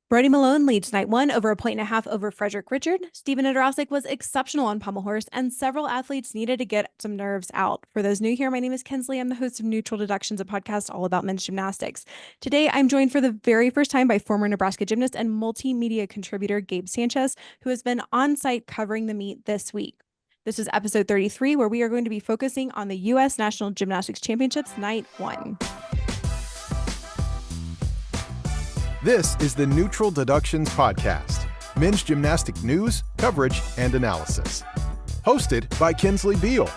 Brody Malone leads night one over a point and a half over Frederick Richard. Stephen Nedoroscik was exceptional on Pommel horse, and several athletes needed to get some nerves out. For those new here, my name is Kensley. I'm the host of Neutral Deductions, a podcast all about men's gymnastics. Today, I'm joined for the very first time by former Nebraska gymnast and multimedia contributor Gabe Sanchez, who has been on site covering the meet this week. This is episode 33, where we are going to be focusing on the U.S. National Gymnastics Championships night one. This is the Neutral Deductions podcast, men's gymnastic news, coverage, and analysis. Hosted by Kensley Beal.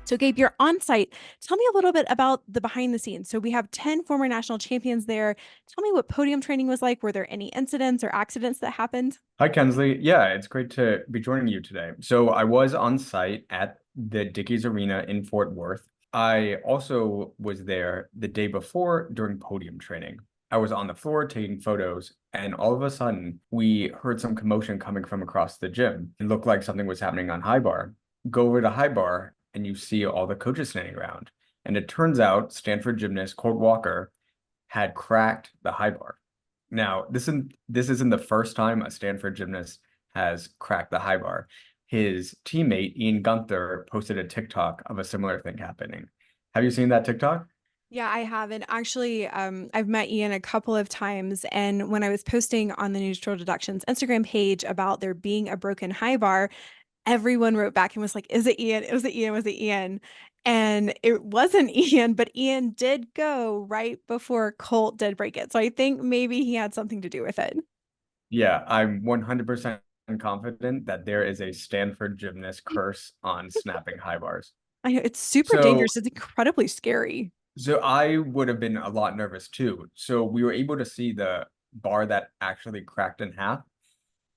So Gabe, you're on site. Tell me a little bit about the behind the scenes. So we have 10 former national champions there. Tell me what podium training was like. Were there any incidents or accidents that happened? Hi, Kensley. Yeah, it's great to be joining you today. So I was on site at the Dickies Arena in Fort Worth. I also was there the day before during podium training. I was on the floor taking photos, and all of a sudden, we heard some commotion coming from across the gym. It looked like something was happening on high bar. Go over to high bar, and you see all the coaches standing around. And it turns out Stanford gymnast Court Walker had cracked the high bar. Now, this isn't the first time a Stanford gymnast has cracked the high bar. His teammate, Ian Gunther, posted a TikTok of a similar thing happening. Have you seen that TikTok? Yeah, I have. And actually, I've met Ian a couple of times. And when I was posting on the Neutral Deductions Instagram page about there being a broken high bar, everyone wrote back and was like, is it Ian? Was it Ian? Was it Ian? And it wasn't Ian, but Ian did go right before Colt did break it. So I think maybe he had something to do with it. Yeah, I'm 100% confident that there is a Stanford gymnast curse on snapping high bars. I know it's super dangerous. It's incredibly scary. So I would have been a lot nervous too. So we were able to see the bar that actually cracked in half.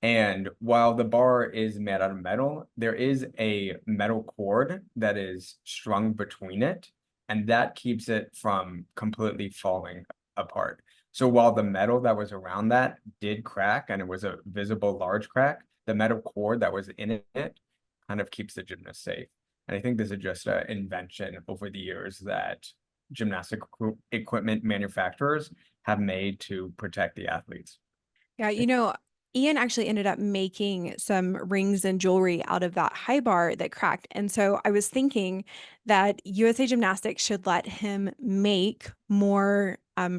And while the bar is made out of metal, there is a metal cord that is strung between it, and that keeps it from completely falling apart. So while the metal that was around that did crack, and it was a visible large crack, the metal cord that was in it kind of keeps the gymnast safe. And I think this is just an invention over the years that gymnastic equipment manufacturers have made to protect the athletes. Yeah, Ian actually ended up making some rings and jewelry out of that high bar that cracked. And so I was thinking that USA Gymnastics should let him make more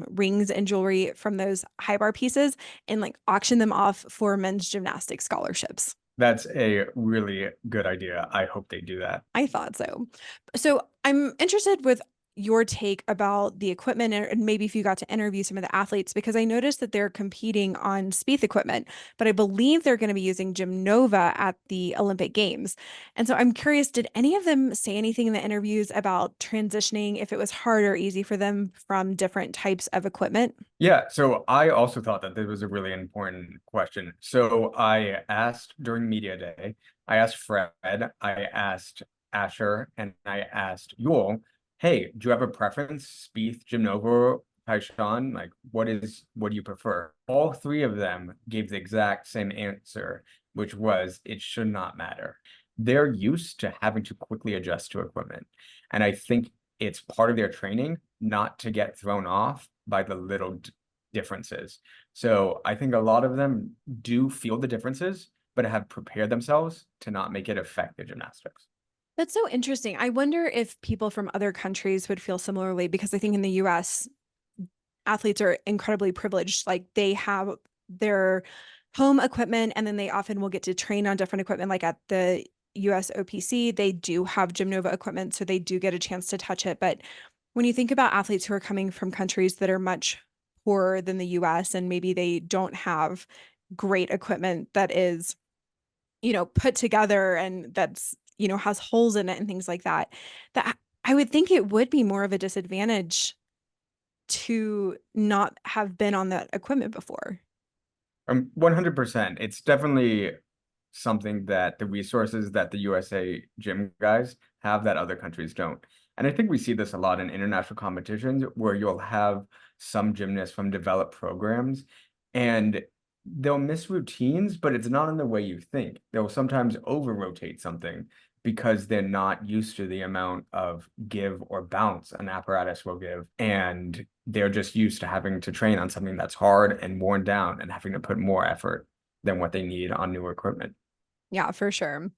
rings and jewelry from those high bar pieces and like auction them off for men's gymnastics scholarships. That's a really good idea. I hope they do that. I thought so. So I'm interested with your take about the equipment and maybe if you got to interview some of the athletes, because I noticed that they're competing on Spieth equipment, but I believe they're going to be using Gymnova at the Olympic Games. And so I'm curious, did any of them say anything in the interviews about transitioning, if it was hard or easy for them from different types of equipment? Yeah, so I also thought that this was a really important question. So I asked during media day, I asked Fred, I asked Asher, and I asked Yul, hey, do you have a preference? Spieth, Gymnova, Tyshawn? Like, what do you prefer? All three of them gave the exact same answer, which was it should not matter. They're used to having to quickly adjust to equipment. And I think it's part of their training not to get thrown off by the little differences. So I think a lot of them do feel the differences, but have prepared themselves to not make it affect their gymnastics. That's so interesting. I wonder if people from other countries would feel similarly, because I think in the US, athletes are incredibly privileged. Like they have their home equipment and then they often will get to train on different equipment. Like at the US OPC, they do have Gymnova equipment, so they do get a chance to touch it. But when you think about athletes who are coming from countries that are much poorer than the US and maybe they don't have great equipment that is, put together and that's has holes in it and things like that, that I would think it would be more of a disadvantage to not have been on that equipment before. 100%. It's definitely something that the resources that the USA gym guys have that other countries don't. And I think we see this a lot in international competitions where you'll have some gymnasts from developed programs and they'll miss routines, but it's not in the way you think. They'll sometimes over-rotate something because they're not used to the amount of give or bounce an apparatus will give. And they're just used to having to train on something that's hard and worn down and having to put more effort than what they need on newer equipment. Yeah, for sure.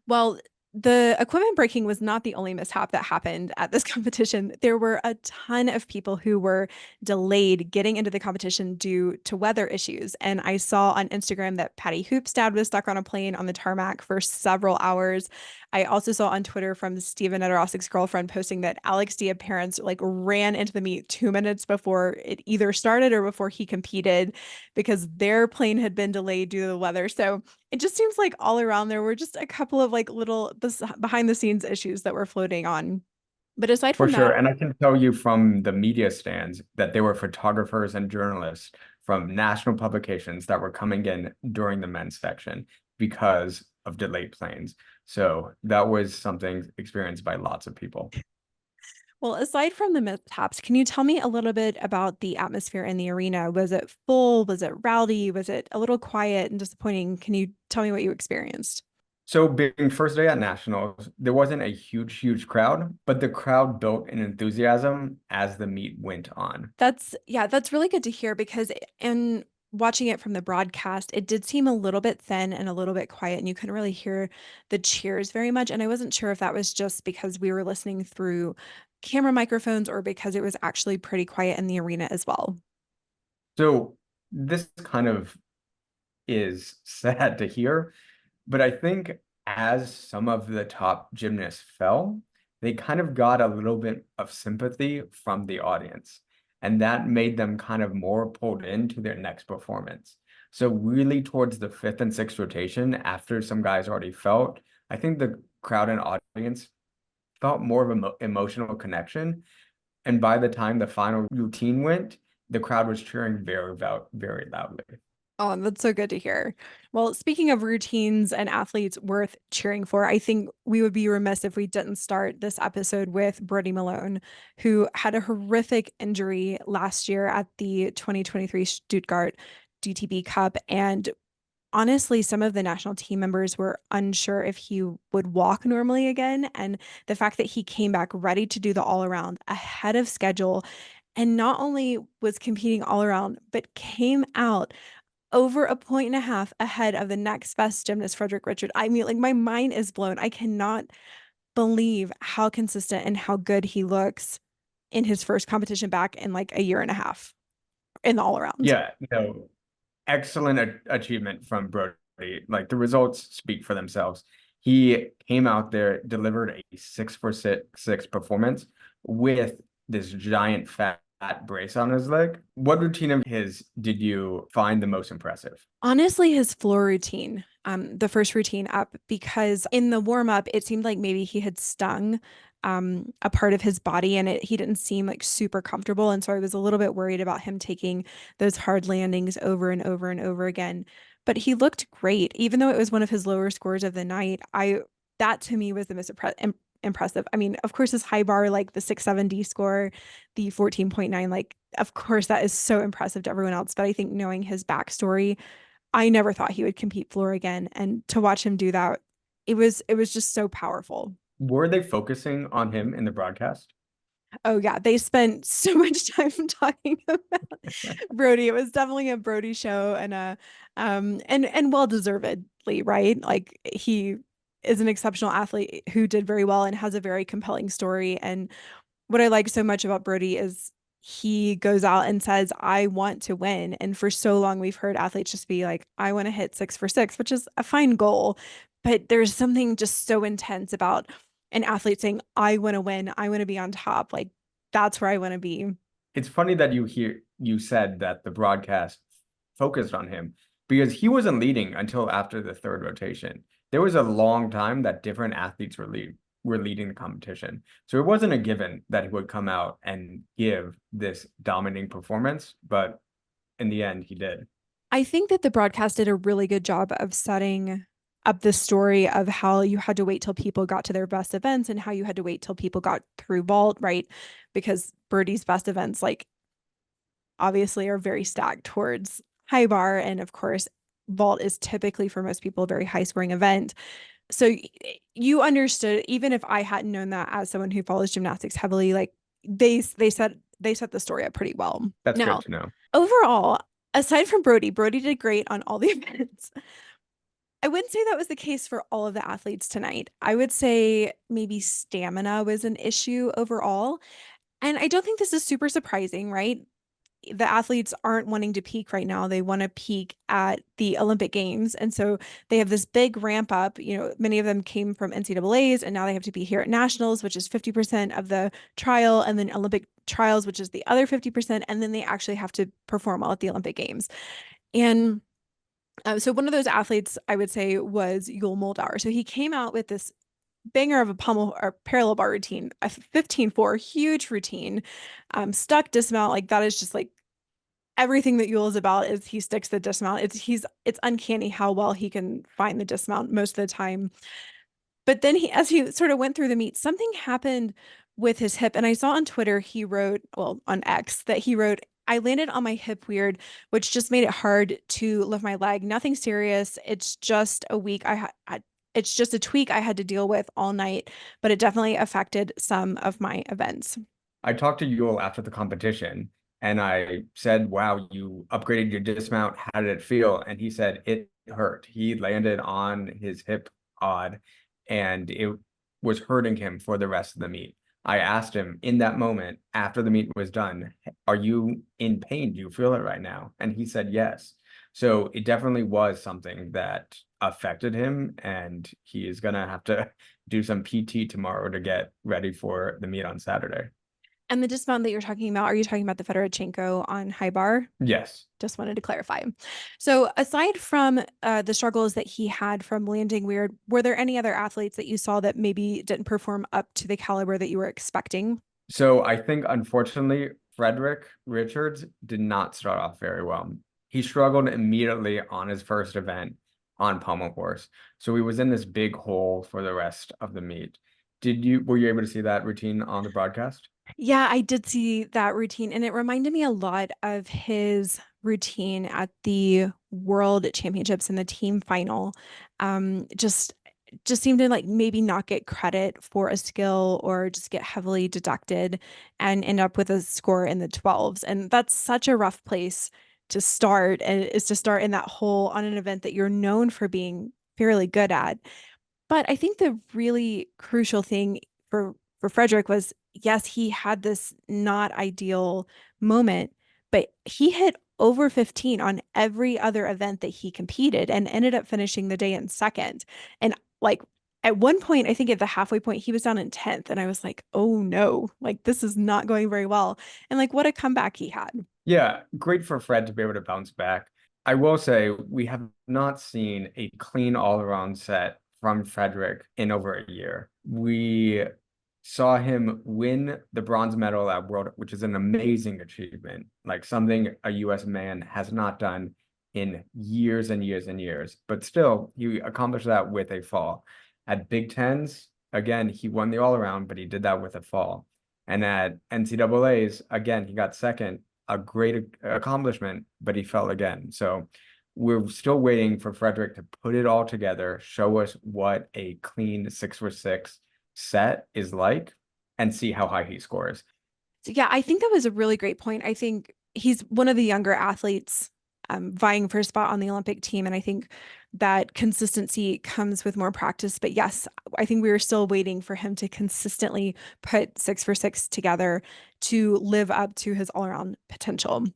Well, the equipment breaking was not the only mishap that happened at this competition. There were a ton of people who were delayed getting into the competition due to weather issues. And I saw on Instagram that Patty Hoop's dad was stuck on a plane on the tarmac for several hours. I also saw on Twitter from Steven Nedoroscik's girlfriend posting that Alex Dia parents like ran into the meet 2 minutes before it either started or before he competed because their plane had been delayed due to the weather. So it just seems like all around there were just a couple of like little behind the scenes issues that were floating on. But aside For from sure. that, And I can tell you from the media stands that there were photographers and journalists from national publications that were coming in during the men's section because of delayed planes. So that was something experienced by lots of people. well, aside from the mishaps, can you tell me a little bit about the atmosphere in the arena? Was it full? Was it rowdy? Was it a little quiet and disappointing? Can you tell me what you experienced? So being first day at nationals, there wasn't a huge crowd, but the crowd built an enthusiasm as the meet went on. Yeah, that's really good to hear because in watching it from the broadcast, it did seem a little bit thin and a little bit quiet, and you couldn't really hear the cheers very much. And I wasn't sure if that was just because we were listening through camera microphones or because it was actually pretty quiet in the arena as well. So this kind of is sad to hear. But I think as some of the top gymnasts fell, they kind of got a little bit of sympathy from the audience. And that made them kind of more pulled into their next performance. So really towards the fifth and sixth rotation, after some guys already felt, I think the crowd and audience felt more of an emotional connection. And by the time the final routine went, the crowd was cheering very loudly. Oh, that's so good to hear. Well, speaking of routines and athletes worth cheering for, I think we would be remiss if we didn't start this episode with Brody Malone, who had a horrific injury last year at the 2023 Stuttgart DTB Cup. And honestly, some of the national team members were unsure if he would walk normally again. And the fact that he came back ready to do the all around ahead of schedule and not only was competing all around, but came out over a point and a half ahead of the next best gymnast, Frederick Richard. I mean, like my mind is blown. I cannot believe how consistent and how good he looks in his first competition back in like a year and a half in the all around. Yeah, no, excellent achievement from Brody. Like the results speak for themselves. He came out there, delivered a 6 for 6 performance with this giant fat brace on his leg. What routine of his did you find the most impressive? Honestly, his floor routine, the first routine up, because in the warm up, it seemed like maybe he had stung a part of his body and he didn't seem like super comfortable. And so I was a little bit worried about him taking those hard landings over and over and over again. But he looked great, even though it was one of his lower scores of the night. That to me was the most impressive. I mean, of course, his high bar, like the 670 score, the 14.9, like, of course, that is so impressive to everyone else. But I think knowing his backstory, I never thought he would compete floor again. And to watch him do that, it was just so powerful. Were they focusing on him in the broadcast? Oh yeah, they spent so much time talking about Brody. It was definitely a Brody show and and well deservedly, right? Like he is an exceptional athlete who did very well and has a very compelling story. And what I like so much about Brody is he goes out and says, I want to win. And for so long, we've heard athletes just be like, I want to hit 6 for 6, which is a fine goal. But there's something just so intense about an athlete saying, I want to win. I want to be on top. Like, that's where I want to be. It's funny that you said that the broadcast focused on him because he wasn't leading until after the third rotation. There was a long time that different athletes were leading the competition. So it wasn't a given that he would come out and give this dominating performance, but in the end he did. I think that the broadcast did a really good job of setting up the story of how you had to wait till people got to their best events and how you had to wait till people got through vault, right? Because Birdie's best events, like obviously, are very stacked towards high bar. And of course, vault is typically for most people a very high scoring event. So you understood, even if I hadn't known that as someone who follows gymnastics heavily, like they set they set the story up pretty well. That's Now, good to know. overall, aside from Brody did great on all the events. I wouldn't say that was the case for all of the athletes tonight. I would say maybe stamina was an issue overall. And I don't think this is super surprising, right? The athletes aren't wanting to peak right now. They want to peak at the Olympic Games. And so they have this big ramp up. Many of them came from NCAAs and now they have to be here at nationals, which is 50% of the trial, and then Olympic trials, which is the other 50%. And then they actually have to perform well at the Olympic Games. And so one of those athletes, I would say, was Yul Moldauer. So he came out with this banger of a pommel or parallel bar routine, a 15-4, huge routine, stuck dismount. Like that is just like everything that Yule is about is he sticks the dismount. It's uncanny how well he can find the dismount most of the time. But then as he sort of went through the meet, something happened with his hip. And I saw on Twitter, on X, that he wrote, I landed on my hip weird, which just made it hard to lift my leg. Nothing serious. It's just a week it's just a tweak I had to deal with all night, but it definitely affected some of my events. I talked to Yul after the competition and I said, wow, you upgraded your dismount. How did it feel? And he said it hurt. He landed on his hip odd and it was hurting him for the rest of the meet. I asked him in that moment after the meet was done, are you in pain? Do you feel it right now? And he said yes. So it definitely was something that affected him, and he is going to have to do some PT tomorrow to get ready for the meet on Saturday. And the dismount that you're talking about, are you talking about the Fedorchenko on high bar? Yes. Just wanted to clarify. So aside from the struggles that he had from landing weird, were there any other athletes that you saw that maybe didn't perform up to the caliber that you were expecting? So I think, unfortunately, Frederick Richards did not start off very well. He struggled immediately on his first event on pommel horse. So he was in this big hole for the rest of the meet. Were you able to see that routine on the broadcast? Yeah, I did see that routine, and it reminded me a lot of his routine at the World Championships in the team final. Just seemed to like maybe not get credit for a skill or just get heavily deducted and end up with a score in the 12s. And that's such a rough place to start, and is to start in that hole on an event that you're known for being fairly good at. But I think the really crucial thing for Frederick was, yes, he had this not ideal moment, but he hit over 15 on every other event that he competed and ended up finishing the day in second. And like at one point, I think at the halfway point, he was down in 10th. And I was like, oh no, like this is not going very well. And like what a comeback he had. Yeah, great for Fred to be able to bounce back. I will say we have not seen a clean all-around set from Frederick in over a year. We saw him win the bronze medal at World, which is an amazing achievement, like something a U.S. man has not done in years and years and years. But still, he accomplished that with a fall. At Big Tens, again, he won the all-around, but he did that with a fall. And at NCAAs, again, he got second, a great accomplishment, but he fell again. So we're still waiting for Frederick to put it all together, show us what a clean 6-for-6 set is like, and see how high he scores. So yeah, I think that was a really great point. I think he's one of the younger athletes vying for a spot on the Olympic team. And I think that consistency comes with more practice. But yes, I think we were still waiting for him to consistently put 6-for-6 together to live up to his all-around potential.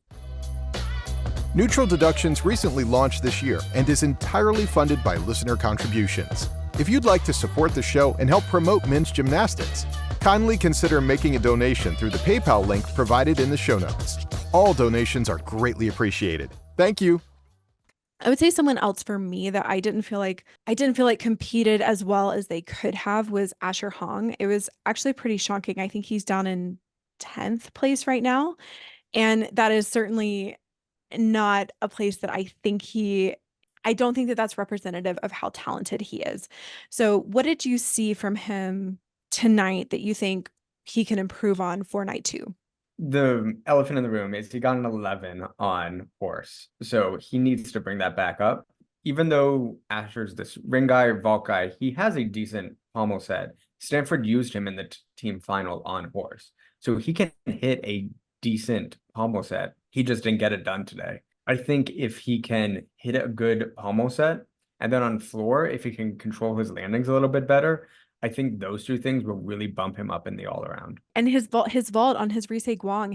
Neutral Deductions recently launched this year and is entirely funded by listener contributions. If you'd like to support the show and help promote men's gymnastics, kindly consider making a donation through the PayPal link provided in the show notes. All donations are greatly appreciated. Thank you. I would say someone else for me that I didn't feel like competed as well as they could have was Asher Hong. It was actually pretty shocking. I think he's down in 10th place right now. And that is certainly not a place that I don't think that that's representative of how talented he is. So what did you see from him tonight that you think he can improve on for night 2? The elephant in the room is he got an 11 on horse. So he needs to bring that back up. Even though Asher's this ring guy, vault guy, he has a decent pommel set. Stanford used him in the team final on horse. So he can hit a decent pommel set. He just didn't get it done today. I think if he can hit a good pommel set, and then on floor, if he can control his landings a little bit better, I think those two things will really bump him up in the all around. And his vault on his Risei Guang,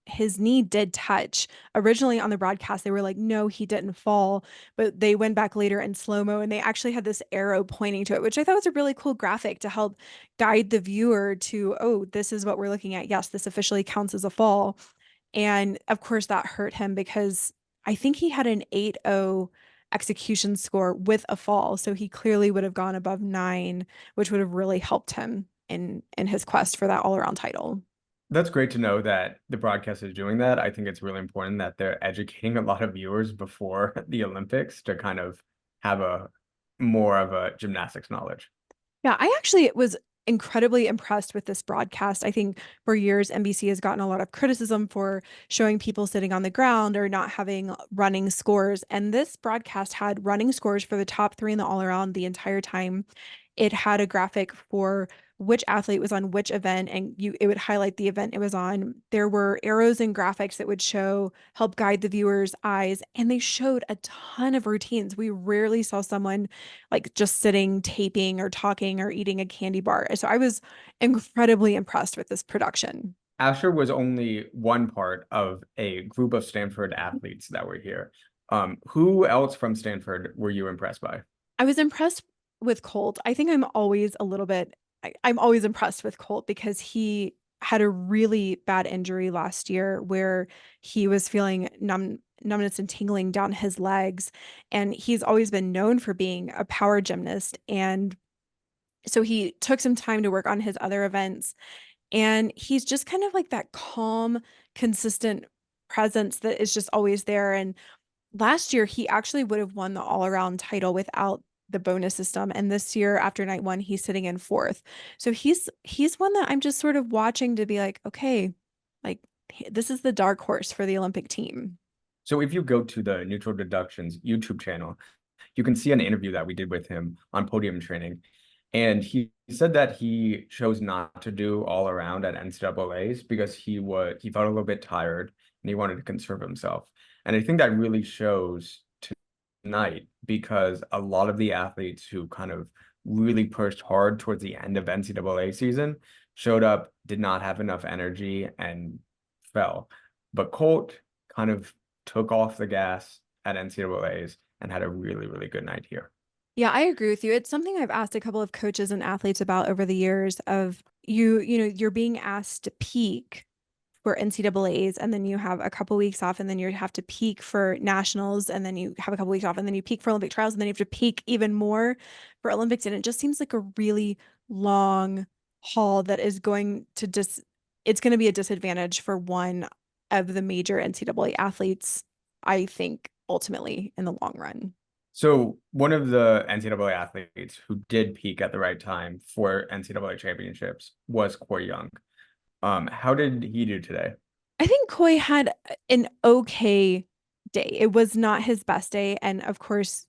his knee did touch. Originally on the broadcast, they were like, no, he didn't fall. But they went back later in slow-mo and they actually had this arrow pointing to it, which I thought was a really cool graphic to help guide the viewer to, oh, this is what we're looking at. Yes, this officially counts as a fall. And of course, that hurt him because I think he had an 8.0 execution score with a fall. So he clearly would have gone above 9, which would have really helped him in his quest for that all-around title. That's great to know that the broadcast is doing that. I think it's really important that they're educating a lot of viewers before the Olympics to kind of have a more of a gymnastics knowledge. Yeah, I actually was incredibly impressed with this broadcast. I think for years, NBC has gotten a lot of criticism for showing people sitting on the ground or not having running scores. And this broadcast had running scores for the top 3 in the all around the entire time. It had a graphic for which athlete was on which event, and it would highlight the event it was on. There were arrows and graphics that would help guide the viewer's eyes, and they showed a ton of routines. We rarely saw someone like just sitting, taping, or talking, or eating a candy bar. So I was incredibly impressed with this production. Asher was only one part of a group of Stanford athletes that were here. Who else from Stanford were you impressed by? I was impressed with Colt. I think I'm always impressed with Colt because he had a really bad injury last year where he was feeling numbness and tingling down his legs. And he's always been known for being a power gymnast. And so he took some time to work on his other events. And he's just kind of like that calm, consistent presence that is just always there. And last year, he actually would have won the all-around title without the bonus system. And this year, after night 1, he's sitting in 4th. So he's one that I'm just sort of watching to be like, okay, like this is the dark horse for the Olympic team. So if you go to the Neutral Deductions YouTube channel, you can see an interview that we did with him on podium training. And he said that he chose not to do all around at NCAA's because he felt a little bit tired and he wanted to conserve himself. And I think that really shows tonight because a lot of the athletes who kind of really pushed hard towards the end of NCAA season showed up, did not have enough energy, and fell. But Colt kind of took off the gas at NCAA's and had a really, really good night here. Yeah, I agree with you. It's something I've asked a couple of coaches and athletes about over the years of you're being asked to peak for NCAAs, and then you have a couple weeks off, and then you have to peak for nationals, and then you have a couple weeks off, and then you peak for Olympic trials, and then you have to peak even more for Olympics. And it just seems like a really long haul that is going to it's going to be a disadvantage for one of the major NCAA athletes, I think, ultimately in the long run. So one of the NCAA athletes who did peak at the right time for NCAA championships was Coy Young. How did he do today? I think Coy had an okay day. It was not his best day. And of course,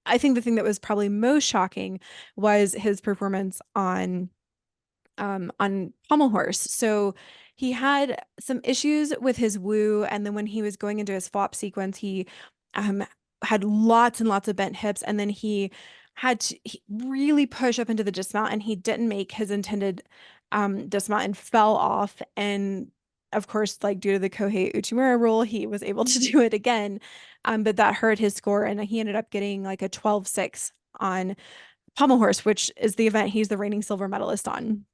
I think the thing that was probably most shocking was his performance on pommel horse. So he had some issues with his woo, and then when he was going into his flop sequence, he um had lots and lots of bent hips, and then he had to really push up into the dismount, and he didn't make his intended dismount and fell off. And of course, like due to the Kohei Uchimura rule, he was able to do it again, but that hurt his score, and he ended up getting like a 12.6 on pommel horse, which is the event he's the reigning silver medalist on.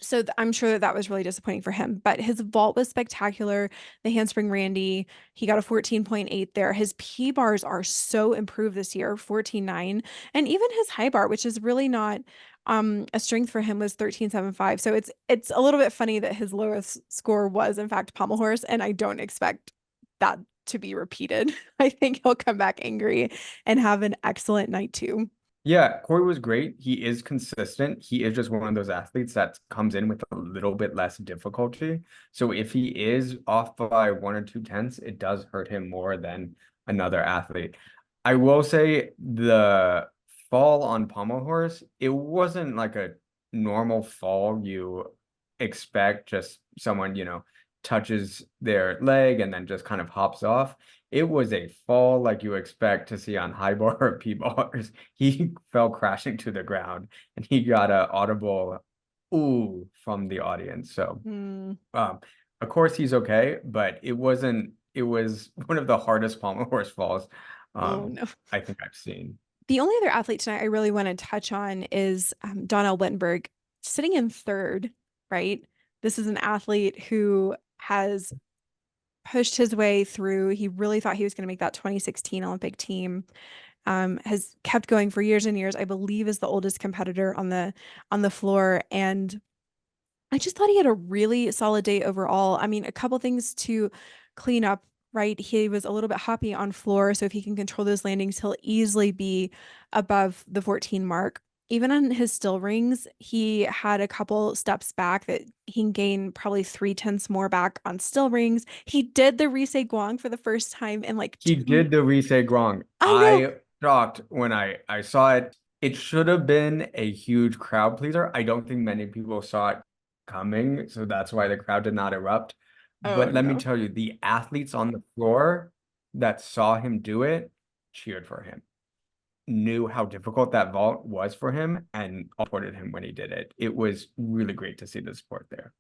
So I'm sure that was really disappointing for him, but his vault was spectacular. The handspring Randy, he got a 14.8 there. His P bars are so improved this year, 14.9, and even his high bar, which is really not a strength for him, was 13.75. So it's a little bit funny that his lowest score was in fact pommel horse, and I don't expect that to be repeated. I think he'll come back angry and have an excellent night too. Yeah, Corey was great. He is consistent. He is just one of those athletes that comes in with a little bit less difficulty. So if he is off by 1 or 2 tenths, it does hurt him more than another athlete. I will say the fall on pommel horse, it wasn't like a normal fall you expect, just someone, touches their leg and then just kind of hops off. It was a fall like you expect to see on high bar or P bars. He fell crashing to the ground and he got an audible ooh from the audience. So Mm. of course he's okay, but it was one of the hardest pommel horse falls Oh no. I think I've seen. The only other athlete tonight I really want to touch on is Donnell Wittenberg sitting in third, right? This is an athlete who has pushed his way through. He really thought he was going to make that 2016 Olympic team. Has kept going for years and years. I believe is the oldest competitor on the floor, and I just thought he had a really solid day overall. I mean, a couple things to clean up, right? He was a little bit hoppy on floor, so if he can control those landings, he'll easily be above the 14 mark. Even on his still rings, he had a couple steps back that he can gain probably 3/10 more back on still rings. He did the Rise Guang for the first time in like He two. did the Rise Grong. I know. I shocked when I saw it. It should have been a huge crowd pleaser. I don't think many people saw it coming, so that's why the crowd did not erupt. Oh But let me no. tell you, the athletes on the floor that saw him do it cheered for him, knew how difficult that vault was for him, and supported him when he did it. It was really great to see the support there.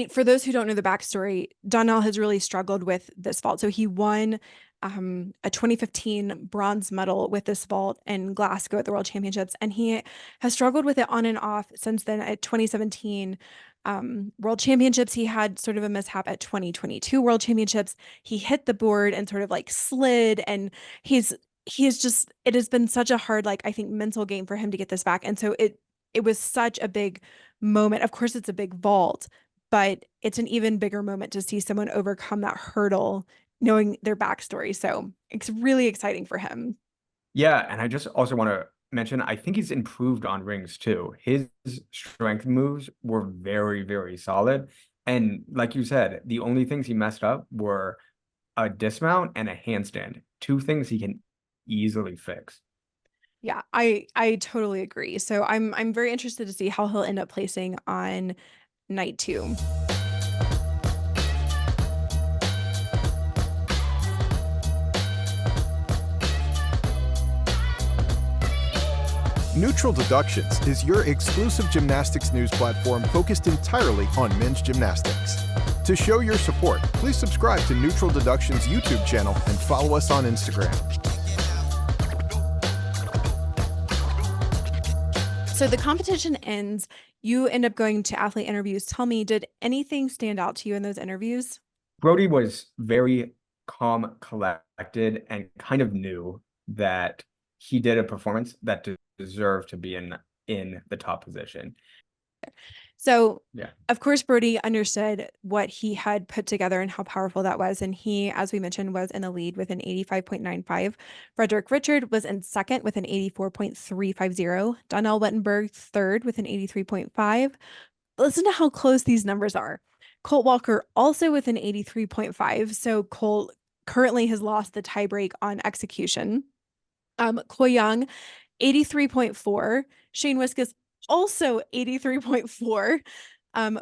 For those who don't know the backstory, Donnell has really struggled with this vault. So he won a 2015 bronze medal with this vault in Glasgow at the World Championships, and he has struggled with it on and off since then. At 2017 World Championships, he had sort of a mishap. At 2022 World Championships, he hit the board and sort of like slid, and he is just, it has been such a hard, like, I think, mental game for him to get this back. And so it was such a big moment. Of course, it's a big vault, but it's an even bigger moment to see someone overcome that hurdle, knowing their backstory. So it's really exciting for him. Yeah, and I just also want to mention, I think he's improved on rings too. His strength moves were very, very solid. And like you said, the only things he messed up were a dismount and a handstand, two things he can easily fix. Yeah, I totally agree. So I'm very interested to see how he'll end up placing on night two. Neutral Deductions is your exclusive gymnastics news platform focused entirely on men's gymnastics. To show your support, please subscribe to Neutral Deductions' YouTube channel and follow us on Instagram. So the competition ends. You end up going to athlete interviews. Tell me, did anything stand out to you in those interviews? Brody was very calm, collected, and kind of knew that he did a performance that deserved to be in the top position. So, Yeah. of course, Brody understood what he had put together and how powerful that was. And he, as we mentioned, was in the lead with an 85.95. Frederick Richard was in second with an 84.350. Donnell Wittenberg third with an 83.5. Listen to how close these numbers are. Colt Walker also with an 83.5. So Colt currently has lost the tiebreak on execution. Koi Young, 83.4. Shane Wiskus, also 83.4.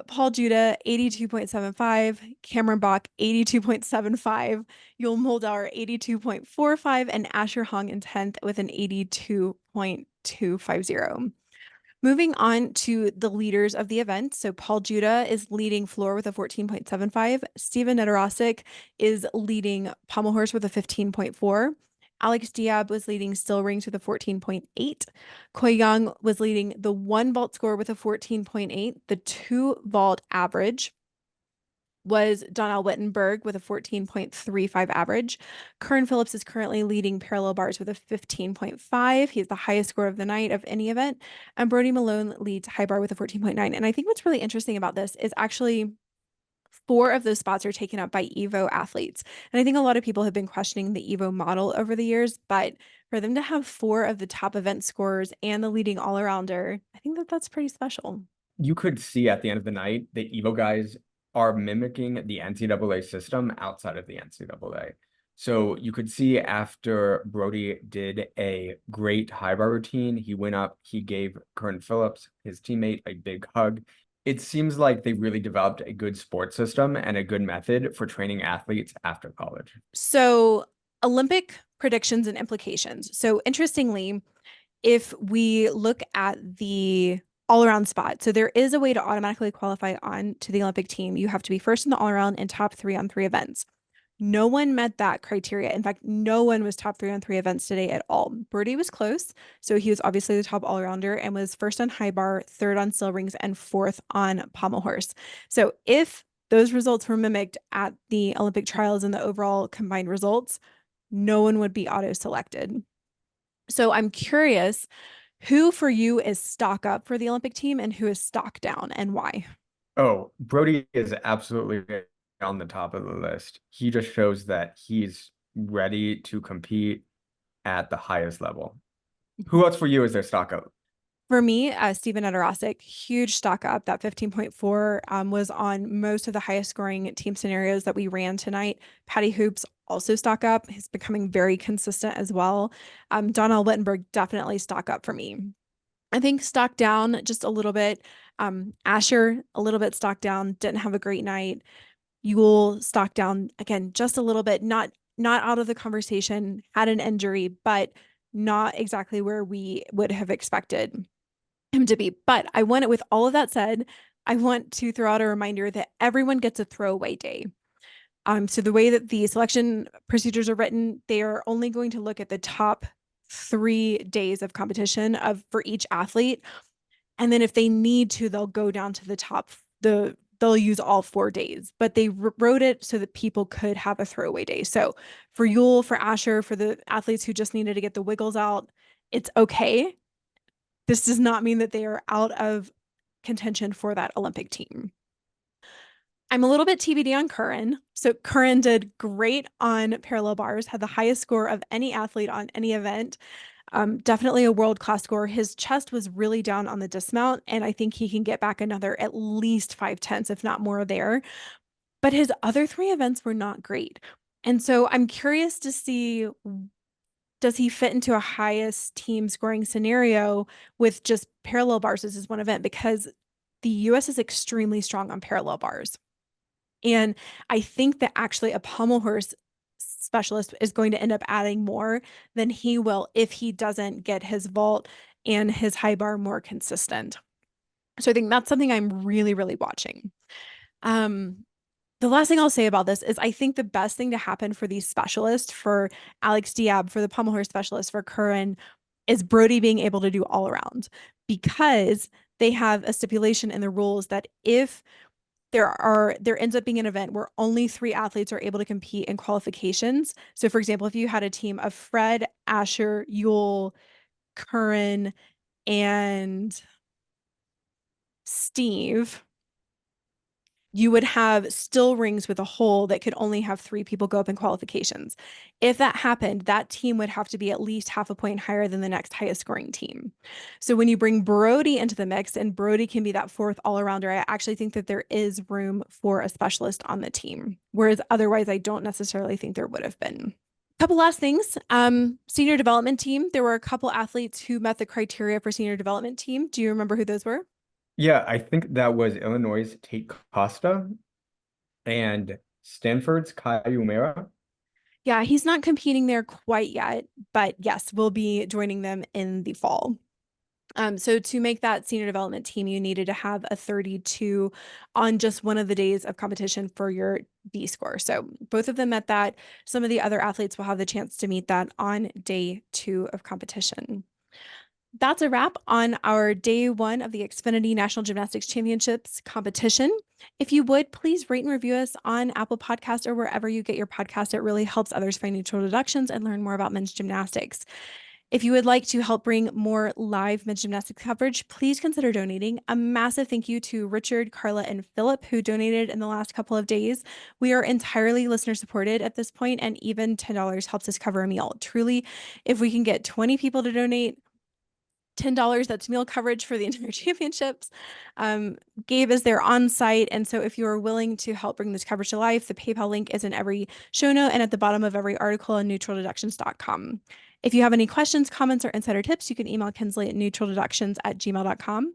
Paul Judah, 82.75. Cameron Bach, 82.75. Yul Moldauer, 82.45. And Asher Hong in 10th with an 82.250. Moving on to the leaders of the event. So Paul Judah is leading floor with a 14.75. Steven Nedoroscik is leading pommel horse with a 15.4. Alex Diab was leading still rings with a 14.8. Koi Young was leading the one vault score with a 14.8. The two vault average was Donnell Wittenberg with a 14.35 average. Kern Phillips is currently leading parallel bars with a 15.5. He has the highest score of the night of any event. And Brody Malone leads high bar with a 14.9. And I think what's really interesting about this is actually 4 of those spots are taken up by Evo athletes. And I think a lot of people have been questioning the Evo model over the years, but for them to have 4 of the top event scorers and the leading all-arounder, I think that that's pretty special. You could see at the end of the night, the Evo guys are mimicking the NCAA system outside of the NCAA. So you could see after Brody did a great high bar routine, he went up, he gave Kern Phillips, his teammate, a big hug. It seems like they really developed a good sports system and a good method for training athletes after college. So, Olympic predictions and implications. So, interestingly, if we look at the all around spot, so there is a way to automatically qualify on to the Olympic team. You have to be first in the all around and top three on three events. No one met that criteria. In fact, no one was top three on three events today at all. Brody was close. So he was obviously the top all rounder and was first on high bar, third on still rings, and fourth on pommel horse. So if those results were mimicked at the Olympic trials and the overall combined results, no one would be auto selected. So I'm curious, who for you is stock up for the Olympic team and who is stock down and why? Oh, Brody is absolutely on the top of the list. He just shows that he's ready to compete at the highest level. Who else for you is their stock up? For me, Stephen Nedoroscik, huge stock up. That 15.4 was on most of the highest scoring team scenarios that we ran tonight. Patty Hoops also stock up. He's becoming very consistent as well. Donnell Wittenberg definitely stock up for me. I think stock down just a little bit. Asher, a little bit stock down, didn't have a great night. Yule stock down again, just a little bit, not out of the conversation, had an injury, but not exactly where we would have expected him to be. But I want it with all of that said, I want to throw out a reminder that everyone gets a throwaway day. So the way that the selection procedures are written, they are only going to look at the top 3 days of competition for each athlete. And then if they need to, they'll go down to the top, they'll use all 4 days, but they wrote it so that people could have a throwaway day. So for Yule, for Asher, for the athletes who just needed to get the wiggles out, it's okay. This does not mean that they are out of contention for that Olympic team. I'm a little bit TBD on Curran. So Curran did great on parallel bars, had the highest score of any athlete on any event. Definitely a world-class score. His chest was really down on the dismount, and I think he can get back another at least 5/10, if not more there. But his other 3 events were not great. And so I'm curious to see, does he fit into a highest team scoring scenario with just parallel bars as his one event? Because the U.S. is extremely strong on parallel bars. And I think that actually a pommel horse specialist is going to end up adding more than he will if he doesn't get his vault and his high bar more consistent. So I think that's something I'm really, really watching. The last thing I'll say about this is I think the best thing to happen for these specialists, for Alex Diab, for the pommel horse specialist, for Curran, is Brody being able to do all around, because they have a stipulation in the rules that if there ends up being an event where only 3 athletes are able to compete in qualifications. So for example, if you had a team of Fred, Asher, Yule, Curran, and Steve, you would have still rings with a hole that could only have 3 people go up in qualifications. If that happened, that team would have to be at least half a point higher than the next highest scoring team. So when you bring Brody into the mix and Brody can be that 4th all-arounder, I actually think that there is room for a specialist on the team, whereas otherwise I don't necessarily think there would have been. Couple last things. Senior development team. There were a couple athletes who met the criteria for senior development team. Do you remember who those were? Yeah, I think that was Illinois' Tate Costa and Stanford's Kai Umera. Yeah, he's not competing there quite yet, but yes, we'll be joining them in the fall. So to make that senior development team, you needed to have a 32 on just one of the days of competition for your D score. So both of them met that. Some of the other athletes will have the chance to meet that on day 2 of competition. That's a wrap on our day 1 of the Xfinity National Gymnastics Championships competition. If you would, please rate and review us on Apple Podcasts or wherever you get your podcast. It really helps others find neutral deductions and learn more about men's gymnastics. If you would like to help bring more live men's gymnastics coverage, please consider donating. A massive thank you to Richard, Carla, and Philip, who donated in the last couple of days. We are entirely listener supported at this point, and even $10 helps us cover a meal. Truly, if we can get 20 people to donate $10, that's meal coverage for the entire championships. Gabe is there on site. And so if you are willing to help bring this coverage to life, the PayPal link is in every show note and at the bottom of every article on neutraldeductions.com. If you have any questions, comments, or insider tips, you can email Kensley at neutraldeductions@gmail.com.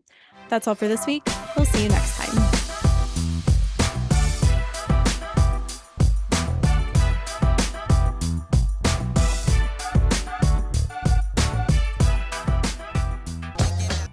That's all for this week. We'll see you next time.